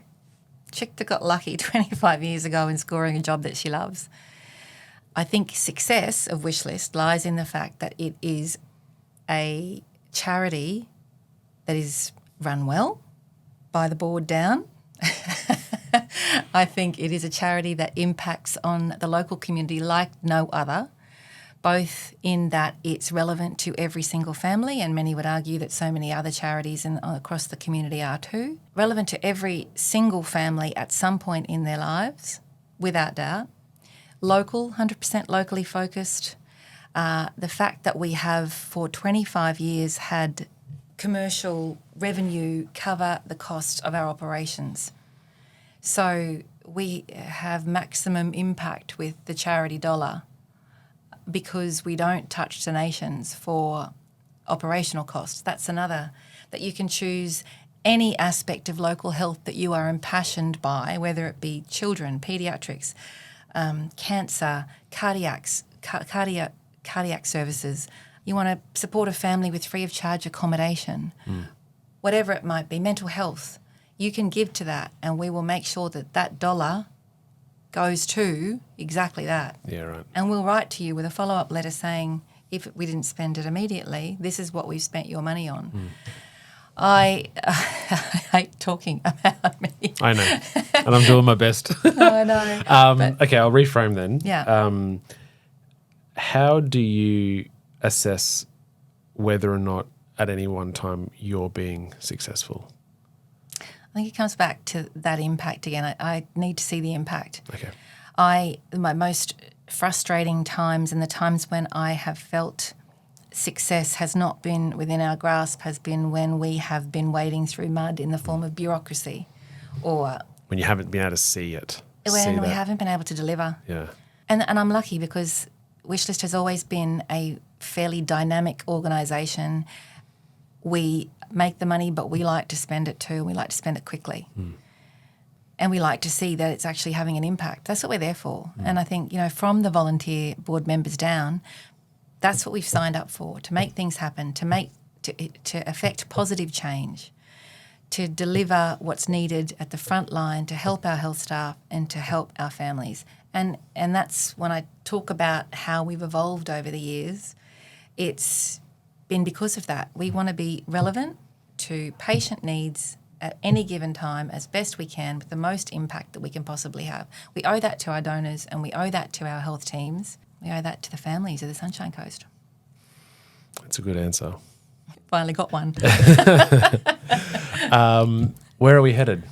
chick that got lucky 25 years ago in scoring a job that she loves. I think success of Wishlist lies in the fact that it is a charity that is run well by the board down. I think it is a charity that impacts on the local community like no other, both in that it's relevant to every single family, and many would argue that so many other charities across the community are too. Relevant to every single family at some point in their lives, without doubt. Local, 100% locally focused. The fact that we have for 25 years had commercial revenue cover the cost of our operations. So we have maximum impact with the charity dollar because we don't touch donations for operational costs. That's another, that you can choose any aspect of local health that you are impassioned by, whether it be children, paediatrics, cancer, cardiac services. You want to support a family with free of charge accommodation, whatever it might be, mental health. You can give to that, and we will make sure that that dollar goes to exactly that. Yeah, right. And we'll write to you with a follow-up letter saying, if we didn't spend it immediately, this is what we've spent your money on. I hate talking about me. I know, and I'm doing my best. I know. Okay, I'll reframe then. Yeah. How do you assess whether or not at any one time you're being successful? I think it comes back to that impact again. I need to see the impact. Okay. My most frustrating times and the times when I have felt success has not been within our grasp has been when we have been wading through mud in the form of bureaucracy, or When you haven't been able to see it. when we haven't been able to deliver. Yeah. And I'm lucky because Wishlist has always been a fairly dynamic organisation. We make the money, but we like to spend it too. We like to spend it quickly. And we like to see that it's actually having an impact. That's what we're there for. And I think, from the volunteer board members down, that's what we've signed up for, to make things happen, to affect positive change, to deliver what's needed at the front line, to help our health staff and to help our families. And that's when I talk about how we've evolved over the years, it's been because of that. We want to be relevant to patient needs at any given time as best we can with the most impact that we can possibly have. We owe that to our donors and we owe that to our health teams. We owe that to the families of the Sunshine Coast. That's a good answer. Finally got one. Where are we headed?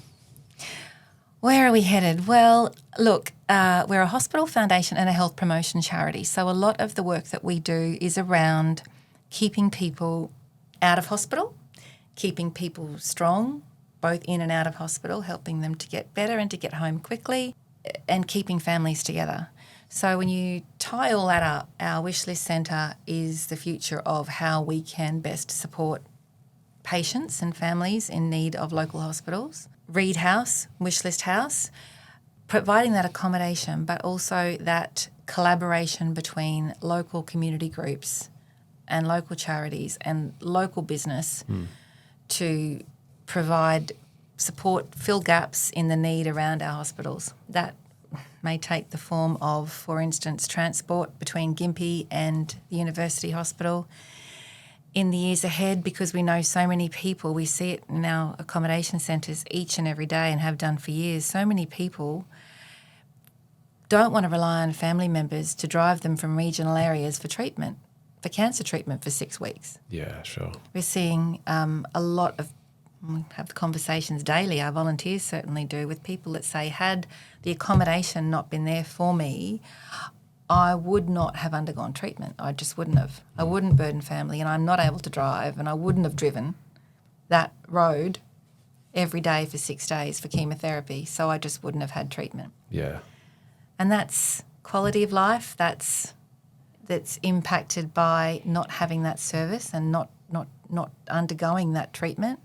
Where are we headed? Well, look, we're a hospital foundation and a health promotion charity. So a lot of the work that we do is around keeping people out of hospital, keeping people strong, both in and out of hospital, helping them to get better and to get home quickly, and keeping families together. So when you tie all that up, our Wishlist Centre is the future of how we can best support patients and families in need of local hospitals. Reed House, Wishlist House, providing that accommodation, but also that collaboration between local community groups and local charities and local business to provide support, fill gaps in the need around our hospitals. That may take the form of, for instance, transport between Gympie and the University Hospital in the years ahead, because we know so many people, we see it in our accommodation centres each and every day and have done for years, so many people don't want to rely on family members to drive them from regional areas for treatment, for cancer treatment for 6 weeks. Yeah, sure. We're seeing a lot of, we have the conversations daily, our volunteers certainly do, with people that say, had the accommodation not been there for me, I would not have undergone treatment. I just wouldn't have. I wouldn't burden family, and I'm not able to drive, and I wouldn't have driven that road every day for 6 days for chemotherapy, so I just wouldn't have had treatment. Yeah. And that's quality of life, that's impacted by not having that service and not undergoing that treatment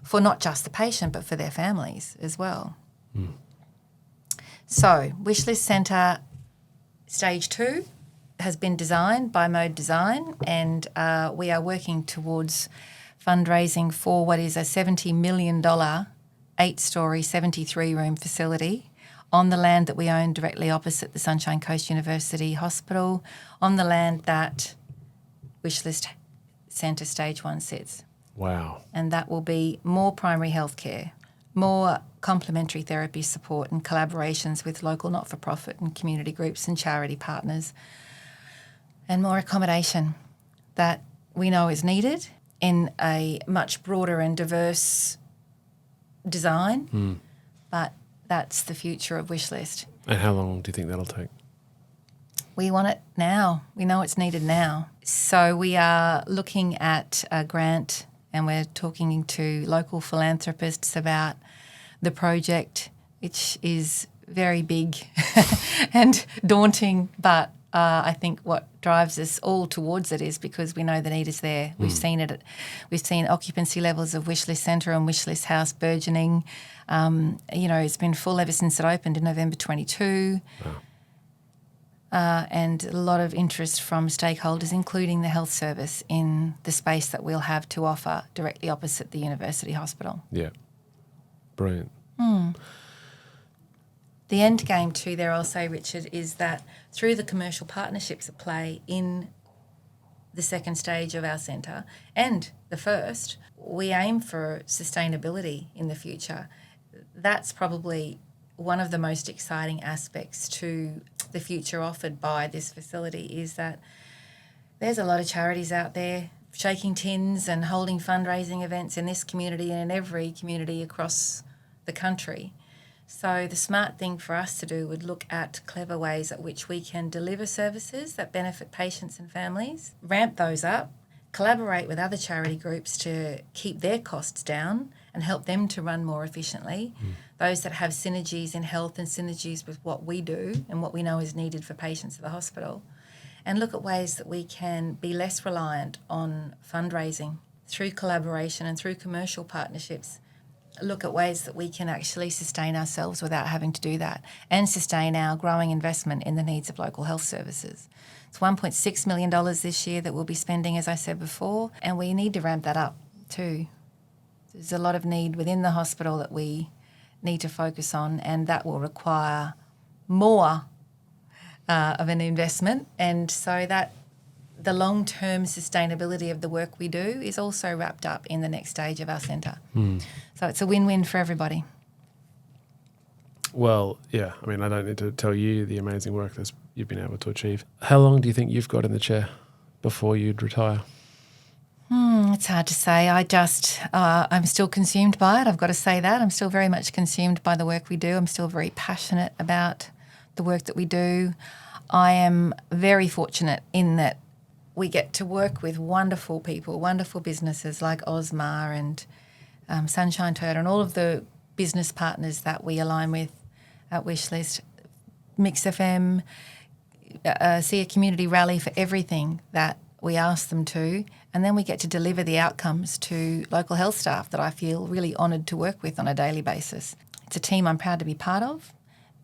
for not just the patient but for their families as well. So Wishlist Centre Stage 2 has been designed by Mode Design, and we are working towards fundraising for what is a $70 million 8-storey, 73-room facility on the land that we own directly opposite the Sunshine Coast University Hospital, on the land that Wishlist Centre Stage 1 sits. Wow. And that will be more primary health care, more complementary therapy support and collaborations with local not-for-profit and community groups and charity partners, and more accommodation that we know is needed in a much broader and diverse design, but that's the future of Wishlist. And how long do you think that'll take? We want it now. We know it's needed now. So we are looking at a grant and we're talking to local philanthropists about the project, which is very big and daunting, but I think what drives us all towards it is because we know the need is there. We've seen it. We've seen occupancy levels of Wishlist Centre and Wishlist House burgeoning. It's been full ever since it opened in November 22. Wow. And a lot of interest from stakeholders, including the health service, in the space that we'll have to offer directly opposite the University Hospital. Yeah. Brilliant. The end game too there, I'll say, Richard, is that through the commercial partnerships at play in the second stage of our centre and the first, we aim for sustainability in the future. That's probably one of the most exciting aspects to the future offered by this facility is that there's a lot of charities out there shaking tins and holding fundraising events in this community and in every community across the country. So the smart thing for us to do would look at clever ways at which we can deliver services that benefit patients and families, ramp those up, collaborate with other charity groups to keep their costs down and help them to run more efficiently, those that have synergies in health and synergies with what we do and what we know is needed for patients at the hospital, and look at ways that we can be less reliant on fundraising through collaboration and through commercial partnerships. Look at ways that we can actually sustain ourselves without having to do that and sustain our growing investment in the needs of local health services. It's $1.6 million this year that we'll be spending, as I said before, and we need to ramp that up too. There's a lot of need within the hospital that we need to focus on, and that will require more of an investment. And so that the long-term sustainability of the work we do is also wrapped up in the next stage of our centre. So it's a win-win for everybody. Well, yeah, I mean, I don't need to tell you the amazing work that you've been able to achieve. How long do you think you've got in the chair before you'd retire? It's hard to say. I'm still consumed by it. I've got to say that. I'm still very much consumed by the work we do. I'm still very passionate about the work that we do. I am very fortunate in that we get to work with wonderful people, wonderful businesses like Osmar and Sunshine Toyota and all of the business partners that we align with at Wishlist, Mix FM, see a community rally for everything that we ask them to, and then we get to deliver the outcomes to local health staff that I feel really honoured to work with on a daily basis. It's a team I'm proud to be part of,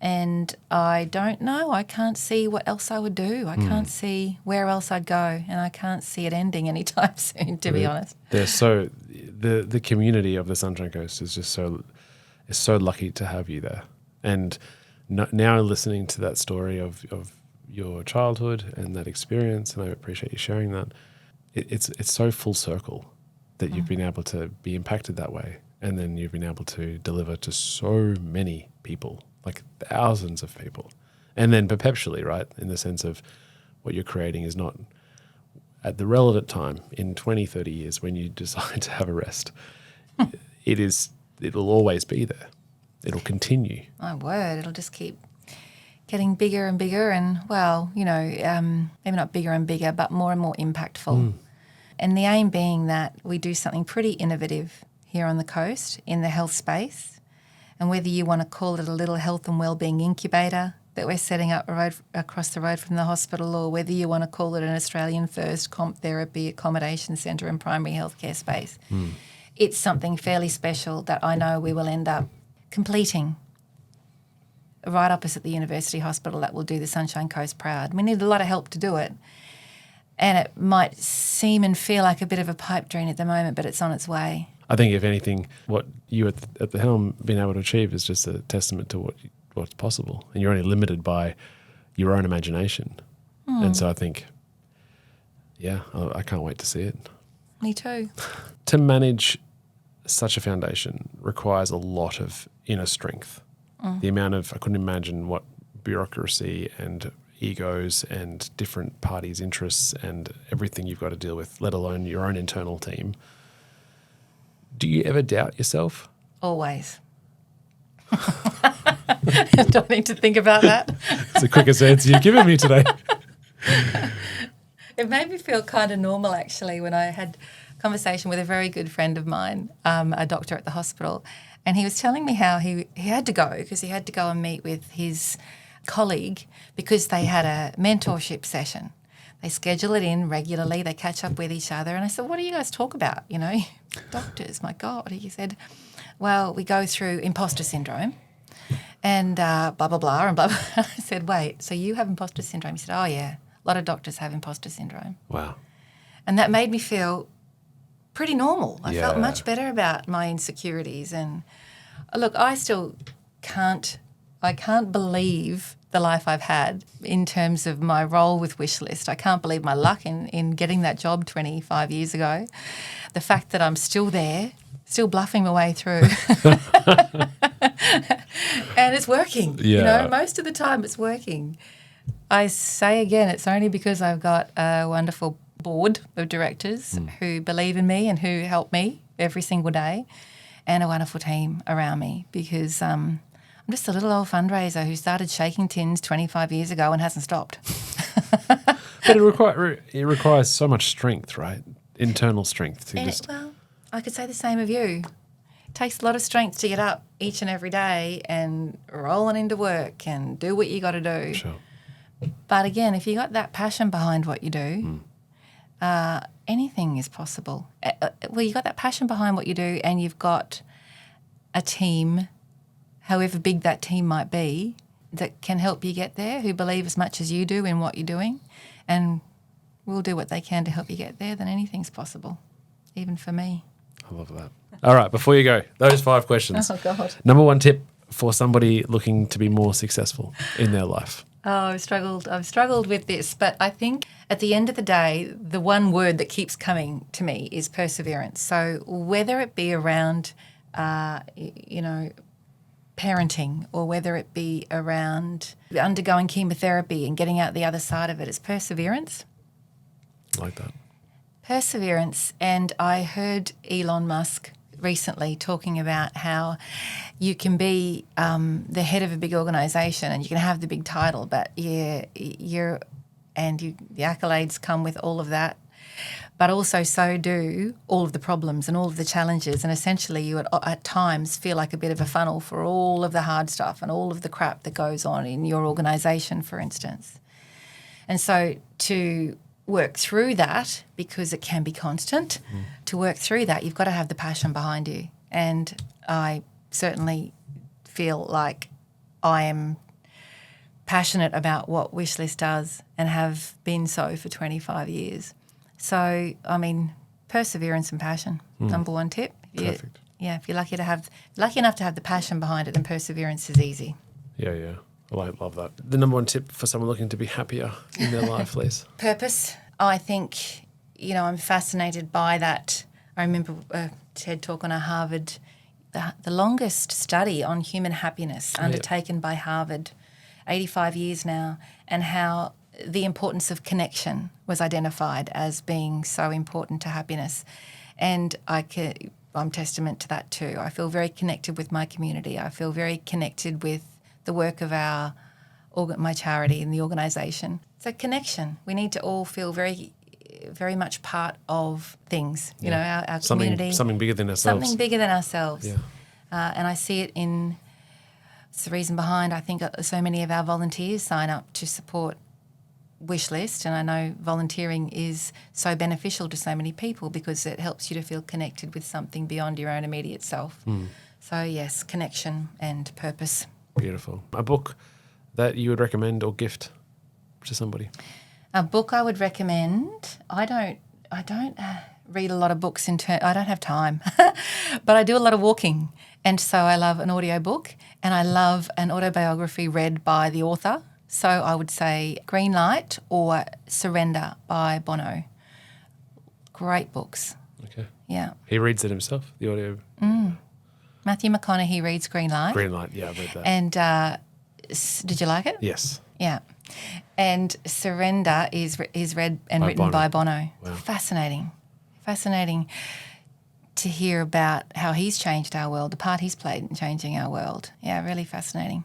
and I don't know, I can't see what else I would do. I can't see where else I'd go, and I can't see it ending anytime soon, to be honest. The community of the Sunshine Coast is just so lucky to have you there. And now listening to that story of your childhood and that experience, and I appreciate you sharing that, it's so full circle that you've been able to be impacted that way, and then you've been able to deliver to so many people, like thousands of people, and then perpetually, right, in the sense of what you're creating is not at the relevant time in 20, 30 years when you decide to have a rest. It'll always be there. It'll continue. My word, it'll just keep getting bigger and bigger and, well, maybe not bigger and bigger, but more and more impactful. And the aim being that we do something pretty innovative here on the coast in the health space. And whether you want to call it a little health and wellbeing incubator that we're setting up across the road from the hospital, or whether you want to call it an Australian first comp therapy accommodation centre and primary healthcare space, it's something fairly special that I know we will end up completing right opposite the University Hospital that will do the Sunshine Coast proud. We need a lot of help to do it. And it might seem and feel like a bit of a pipe dream at the moment, but it's on its way. I think, if anything, what you at the helm been able to achieve is just a testament to what's possible. And you're only limited by your own imagination. And so I think, I can't wait to see it. Me too. To manage such a foundation requires a lot of inner strength. The amount of, I couldn't imagine what bureaucracy and egos and different parties' interests and everything you've got to deal with, let alone your own internal team. Do you ever doubt yourself? Always. Don't need to think about that. It's the quickest answer you've given me today. It made me feel kind of normal, actually, when I had a conversation with a very good friend of mine, a doctor at the hospital, and he was telling me how he had to go because he had to go and meet with his colleague because they had a mentorship session. They schedule it in regularly. They catch up with each other. And I said, what do you guys talk about? You know, doctors, my God. He said, well, we go through imposter syndrome and blah, blah, blah, and blah, blah. I said, wait, so you have imposter syndrome? He said, oh, yeah, a lot of doctors have imposter syndrome. Wow. And that made me feel pretty normal. I felt Yeah. much better about my insecurities. And look, I still can't believe the life I've had in terms of my role with Wishlist. I can't believe my luck in getting that job 25 years ago. The fact that I'm still there, still bluffing my way through. And it's working. Yeah. You know, most of the time it's working. I say again, it's only because I've got a wonderful board of directors who believe in me and who help me every single day, and a wonderful team around me, because I'm just a little old fundraiser who started shaking tins 25 years ago and hasn't stopped. But it requires so much strength, right? Internal strength to Well, I could say the same of you. It takes a lot of strength to get up each and every day and roll on into work and do what you got to do. Sure. But again, if you got that passion behind what you do, anything is possible. Well, you got that passion behind what you do, and you've got a team, however big that team might be, that can help you get there, who believe as much as you do in what you're doing, and will do what they can to help you get there, then anything's possible, even for me. I love that. All right, before you go, those 5 questions. Oh, God. Number 1 tip for somebody looking to be more successful in their life. Oh, I've struggled with this, but I think at the end of the day, the one word that keeps coming to me is perseverance. So whether it be around, parenting, or whether it be around undergoing chemotherapy and getting out the other side of it, it's perseverance. Like that. Perseverance. And I heard Elon Musk recently talking about how you can be the head of a big organisation and you can have the big title, but the accolades come with all of that, but also so do all of the problems and all of the challenges, and essentially you at times feel like a bit of a funnel for all of the hard stuff and all of the crap that goes on in your organisation, for instance. And so to work through that, because it can be constant, to work through that, you've got to have the passion behind you. And I certainly feel like I am passionate about what Wishlist does and have been so for 25 years. So, I mean, perseverance and passion, number 1 tip. Perfect. If you're lucky enough to have the passion behind it, then perseverance is easy. Yeah. Well, I love that. The number 1 tip for someone looking to be happier in their life, Liz. Purpose. I think, I'm fascinated by that. I remember a TED talk on a Harvard, the longest study on human happiness undertaken by Harvard, 85 years now, and how the importance of connection was identified as being so important to happiness. And I'm testament to that too. I feel very connected with my community. I feel very connected with the work of my charity and the organisation. So connection. We need to all feel very, very much part of things. You know, our community. Something bigger than ourselves. Something bigger than ourselves. Yeah. And I see it it's the reason behind, I think, so many of our volunteers sign up to support Wishlist, and I know volunteering is so beneficial to so many people because it helps you to feel connected with something beyond your own immediate self. So yes, connection and purpose. Beautiful. A book that you would recommend or gift to somebody? A book I would recommend. I don't read a lot of books I don't have time, but I do a lot of walking. And so I love an audiobook and I love an autobiography read by the author. So I would say Green Light or Surrender by Bono. Great books. Okay. Yeah. He reads it himself, the audio. Matthew McConaughey reads Green Light. Green Light, yeah, I've read that. And did you like it? Yes. Yeah. And Surrender is read and By written Bono. by Bono. Wow. Fascinating to hear about how he's changed our world, the part he's played in changing our world. Yeah, really fascinating.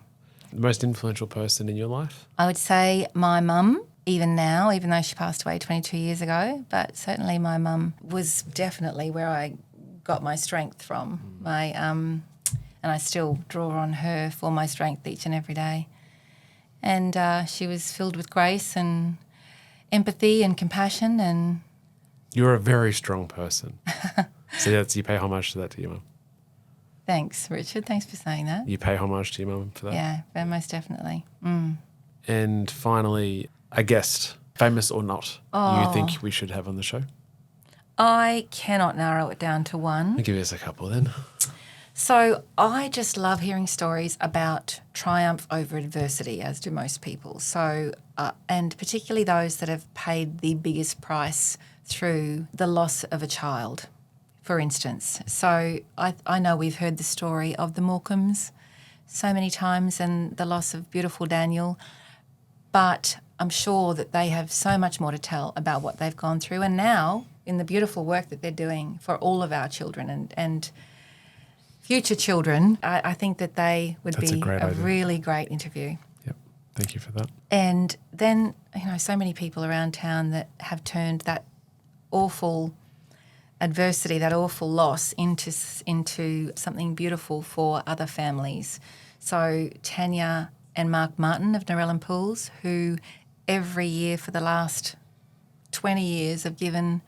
The most influential person in your life? I would say my mum, even now, even though she passed away 22 years ago, but certainly my mum was definitely where I got my strength from. And I still draw on her for my strength each and every day. And she was filled with grace and empathy and compassion. And You're a very strong person. So you pay homage to that to your mum? thanks, Richard. Thanks for saying that. You pay homage to your mum for that? Yeah, most definitely. And finally, a guest, famous or not, you think we should have on the show? I cannot narrow it down to one. I'll give us a couple then. So I just love hearing stories about triumph over adversity, as do most people. So, and particularly those that have paid the biggest price through the loss of a child, for instance. So I know we've heard the story of the Morecambes so many times and the loss of beautiful Daniel, but I'm sure that they have so much more to tell about what they've gone through. And now, in the beautiful work that they're doing for all of our children and future children, I think that they would That's be a great idea. really great interview. Yep. Thank you for that. And then, so many people around town that have turned that awful adversity, that awful loss into something beautiful for other families. So Tanya and Mark Martin of Narellan Pools, who every year for the last 20 years have given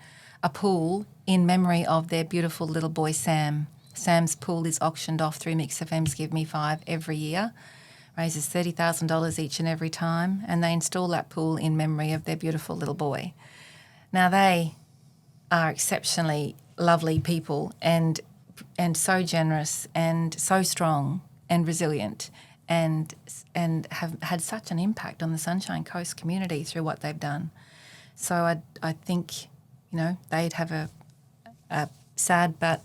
a pool in memory of their beautiful little boy Sam. Sam's pool is auctioned off through Mix FM's Give Me Five every year, raises $30,000 each and every time, and they install that pool in memory of their beautiful little boy. Now, they are exceptionally lovely people and so generous and so strong and resilient and have had such an impact on the Sunshine Coast community through what they've done. So I think, they'd have a sad but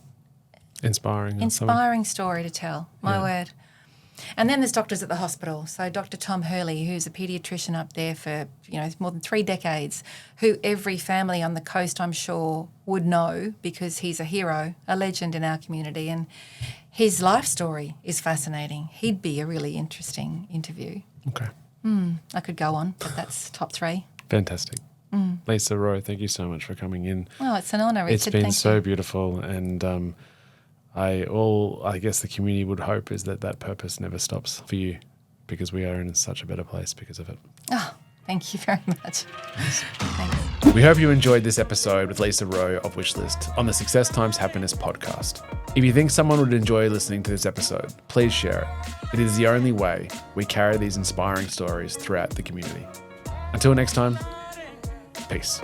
inspiring story to tell, my word. And then there's doctors at the hospital. So Dr. Tom Hurley, who's a paediatrician up there for, more than 3 decades, who every family on the coast, I'm sure, would know because he's a hero, a legend in our community. And his life story is fascinating. He'd be a really interesting interview. Okay. I could go on, but that's top 3. Fantastic. Lisa Rowe, thank you so much for coming in. Oh, it's an honour, Richard. It's been Thank so you. beautiful, and I guess the community would hope is that purpose never stops for you, because we are in such a better place because of it. Oh, thank you very much. Thanks. We hope you enjoyed this episode with Lisa Rowe of Wishlist on the Success Times Happiness podcast. If you think someone would enjoy listening to this episode, please share it. It is the only way we carry these inspiring stories throughout the community. Until next time, peace.